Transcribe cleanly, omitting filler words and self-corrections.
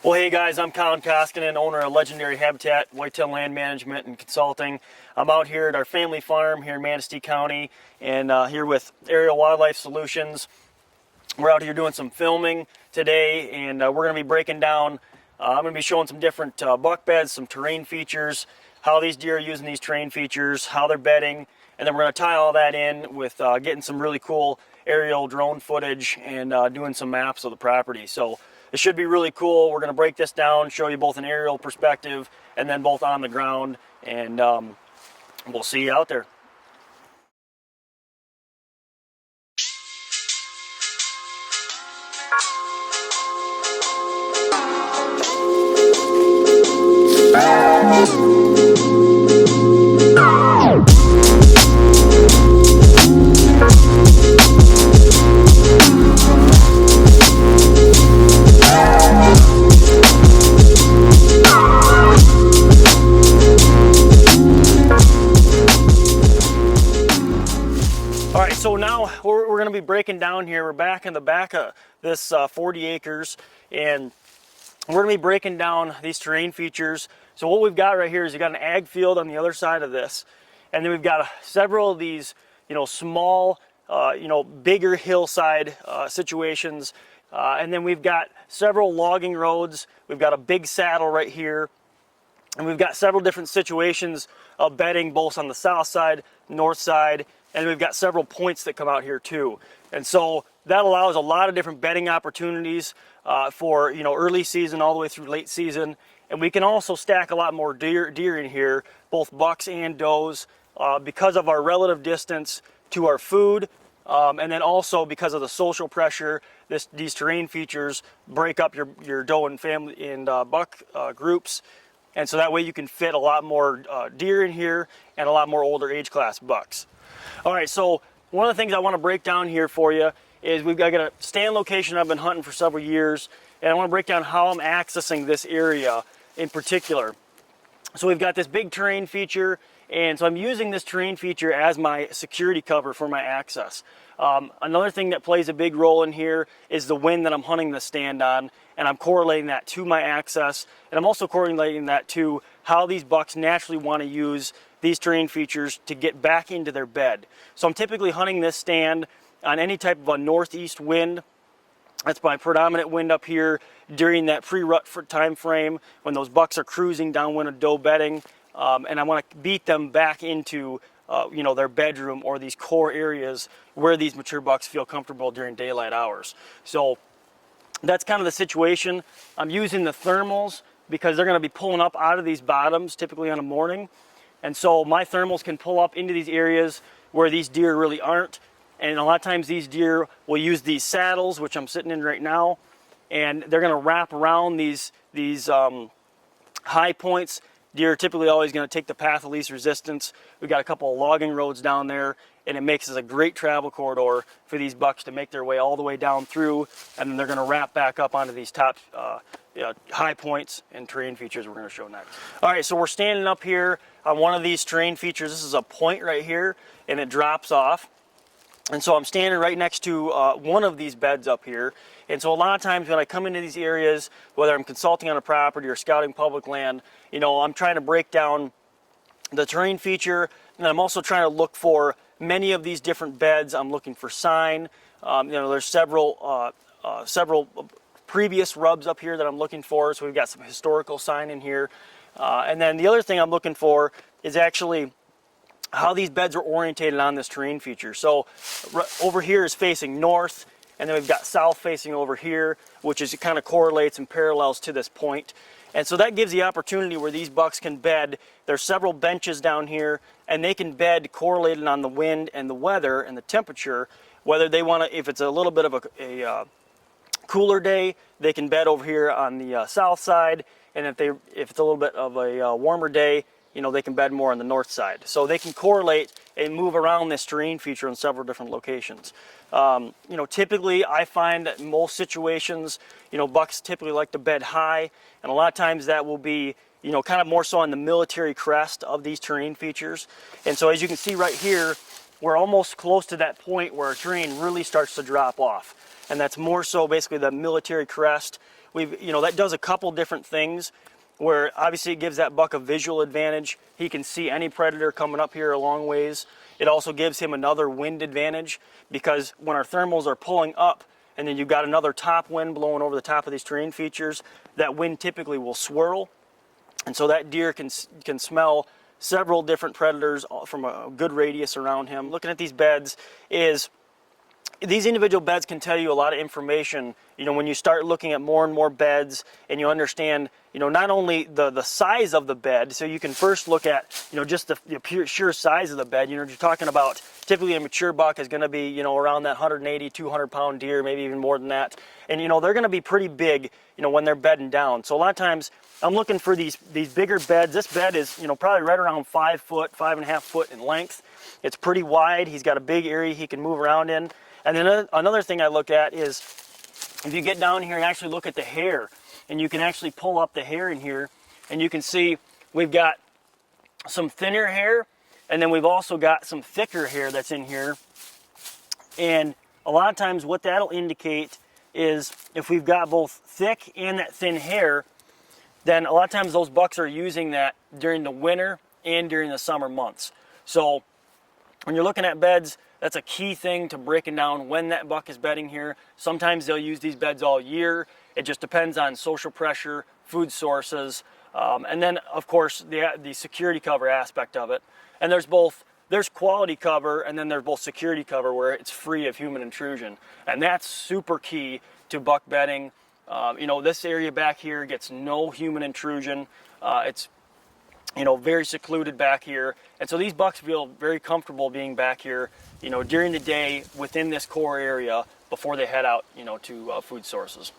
Well, hey guys, I'm Colin Koskinen, owner of Legendary Habitat, Whitetail Land Management and Consulting. I'm out here at our family farm here in Manistee County and here with Aerial Wildlife Solutions. We're out here doing some filming today and we're going to be breaking down, I'm going to be showing some different buck beds, some terrain features, how these deer are using these terrain features, how they're bedding, and then we're going to tie all that in with getting some really cool aerial drone footage and doing some maps of the property. So it should be really cool. We're going to break this down, show you both an aerial perspective and then both on the ground, and we'll see you out there. Alright, so now we're going to be breaking down here. We're back in the back of this 40 acres and we're going to be breaking down these terrain features. So what we've got right here is you've got an ag field on the other side of this, and then we've got several of these, small, bigger hillside situations, and then we've got several logging roads. We've got a big saddle right here, and we've got several different situations of bedding both on the south side, north side, and we've got several points that come out here too. And so that allows a lot of different bedding opportunities for early season all the way through late season. And we can also stack a lot more deer in here, both bucks and does, because of our relative distance to our food, and then also because of the social pressure. These terrain features break up your doe and family and buck groups, and so that way you can fit a lot more deer in here and a lot more older age class bucks. All right, so one of the things I want to break down here for you is we've got a stand location I've been hunting for several years, and I want to break down how I'm accessing this area in particular. So we've got this big terrain feature, and so I'm using this terrain feature as my security cover for my access. Another thing that plays a big role in here is the wind that I'm hunting the stand on, and I'm correlating that to my access, and I'm also correlating that to how these bucks naturally want to use these terrain features to get back into their bed. So I'm typically hunting this stand on any type of a northeast wind. That's my predominant wind up here during that pre-rut time frame when those bucks are cruising downwind of doe bedding, and I want to beat them back into their bedroom or these core areas where these mature bucks feel comfortable during daylight hours. So that's kind of the situation. I'm using the thermals because they're going to be pulling up out of these bottoms typically on a morning, and so my thermals can pull up into these areas where these deer really aren't. And a lot of times these deer will use these saddles, which I'm sitting in right now, and they're going to wrap around these high points. Deer are typically always going to take the path of least resistance. We've got a couple of logging roads down there, and it makes us a great travel corridor for these bucks to make their way all the way down through, and then they're going to wrap back up onto these top high points and terrain features we're going to show next. All right, so we're standing up here on one of these terrain features. This is a point right here, and it drops off. And so I'm standing right next to one of these beds up here. And so a lot of times when I come into these areas, whether I'm consulting on a property or scouting public land, I'm trying to break down the terrain feature, and I'm also trying to look for many of these different beds. I'm looking for sign. There's several previous rubs up here that I'm looking for, so we've got some historical sign in here. And then the other thing I'm looking for is actually how these beds are orientated on this terrain feature. So over here is facing north, and then we've got south facing over here, which is, it kind of correlates and parallels to this point. And so that gives the opportunity where these bucks can bed. There's several benches down here, and they can bed correlated on the wind and the weather and the temperature, whether they want to, if it's a little bit of a cooler day, they can bed over here on the south side, and if it's a little bit of a warmer day, they can bed more on the north side. So they can correlate and move around this terrain feature in several different locations. Typically I find that in most situations, bucks typically like to bed high, and a lot of times that will be, kind of more so on the military crest of these terrain features. And so as you can see right here, we're almost close to that point where our terrain really starts to drop off. and that's more so basically the military crest. That does a couple different things, where obviously it gives that buck a visual advantage. He can see any predator coming up here a long ways. It also gives him another wind advantage, because when our thermals are pulling up and then you've got another top wind blowing over the top of these terrain features, that wind typically will swirl, and so that deer can smell several different predators from a good radius around him. Looking at these beds these individual beds can tell you a lot of information, when you start looking at more and more beds and you understand, not only the size of the bed, so you can first look at, just the pure sheer size of the bed. You're talking about typically a mature buck is going to be, around that 180, 200 pound deer, maybe even more than that. And, they're going to be pretty big, when they're bedding down. So a lot of times I'm looking for these bigger beds. This bed is, probably right around 5 foot, 5.5 foot in length. It's pretty wide. He's got a big area he can move around in. And then another thing I look at is, if you get down here and actually look at the hair, and you can actually pull up the hair in here, and you can see we've got some thinner hair, and then we've also got some thicker hair that's in here. And a lot of times what that'll indicate is, if we've got both thick and that thin hair, then a lot of times those bucks are using that during the winter and during the summer months. So when you're looking at beds, that's a key thing to breaking down when that buck is bedding here. Sometimes they'll use these beds all year. It just depends on social pressure, food sources, and then of course the security cover aspect of it. And there's quality cover, and then there's both security cover where it's free of human intrusion, and that's super key to buck bedding. This area back here gets no human intrusion. It's very secluded back here. And so these bucks feel very comfortable being back here, during the day within this core area before they head out, to food sources.